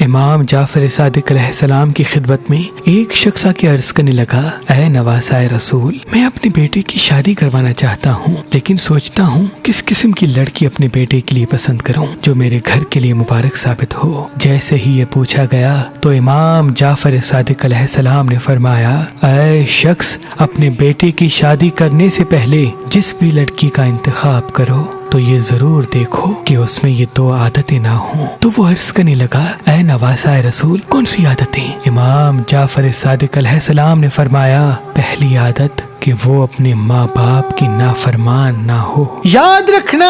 امام جعفر صادق علیہ السلام کی خدمت میں ایک شخص آ کے عرض کرنے لگا، اے نواسائے رسول، میں اپنے بیٹے کی شادی کروانا چاہتا ہوں، لیکن سوچتا ہوں کس قسم کی لڑکی اپنے بیٹے کے لیے پسند کروں جو میرے گھر کے لیے مبارک ثابت ہو۔ جیسے ہی یہ پوچھا گیا تو امام جعفر صادق علیہ السلام نے فرمایا، اے شخص، اپنے بیٹے کی شادی کرنے سے پہلے جس بھی لڑکی کا انتخاب کرو تو یہ ضرور دیکھو کہ اس میں یہ 2 عادتیں نہ ہوں۔ تو وہ عرض کرنے لگا، اے نواسائے رسول، کون سی عادتیں؟ امام جعفر صادق علیہ السلام نے فرمایا، پہلی عادت کہ وہ اپنے ماں باپ کی نافرمان نہ ہو۔ یاد رکھنا،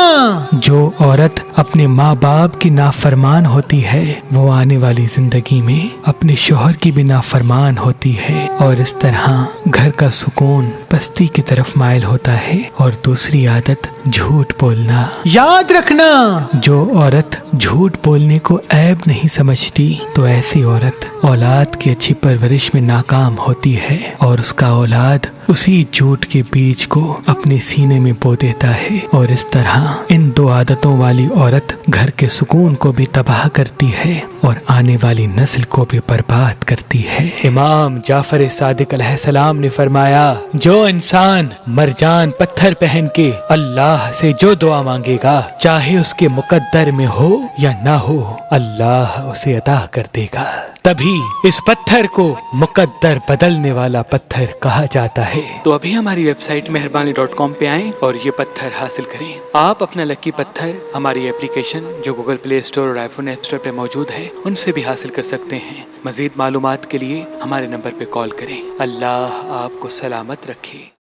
جو عورت اپنے ماں باپ کی نافرمان ہوتی ہے وہ آنے والی زندگی میں اپنے شوہر کی بھی نافرمان ہوتی ہے، اور اس طرح گھر کا سکون پستی کی طرف مائل ہوتا ہے۔ اور دوسری عادت، جھوٹ بولنا۔ یاد رکھنا، جو عورت جھوٹ بولنے کو عیب نہیں سمجھتی تو ایسی عورت اولاد کی اچھی پرورش میں ناکام ہوتی ہے، اور اس کا اولاد اسی جھوٹ کے بیج کو اپنے سینے میں بو دیتا ہے، اور اس طرح ان 2 عادتوں والی عورت گھر کے سکون کو بھی تباہ کرتی ہے اور آنے والی نسل کو بھی برباد کرتی ہے۔ امام جعفر صادق علیہ السلام نے فرمایا، جو انسان مرجان پتھر پہن کے اللہ سے جو دعا مانگے گا، چاہے اس کے مقدر میں ہو یا نہ ہو، اللہ اسے عطا کر دے گا۔ تبھی اس پتھر کو مقدر بدلنے والا پتھر کہا جاتا ہے۔ تو ابھی ہماری ویب سائٹ مہربانی.com پہ آئیں اور یہ پتھر حاصل کریں۔ آپ اپنا لکی پتھر ہماری اپلیکیشن جو گوگل پلے اسٹور اور آئی فون ایپ اسٹور پہ موجود ہے ان سے بھی حاصل کر سکتے ہیں۔ مزید معلومات کے لیے ہمارے نمبر پہ کال کریں۔ اللہ آپ کو سلامت رکھے۔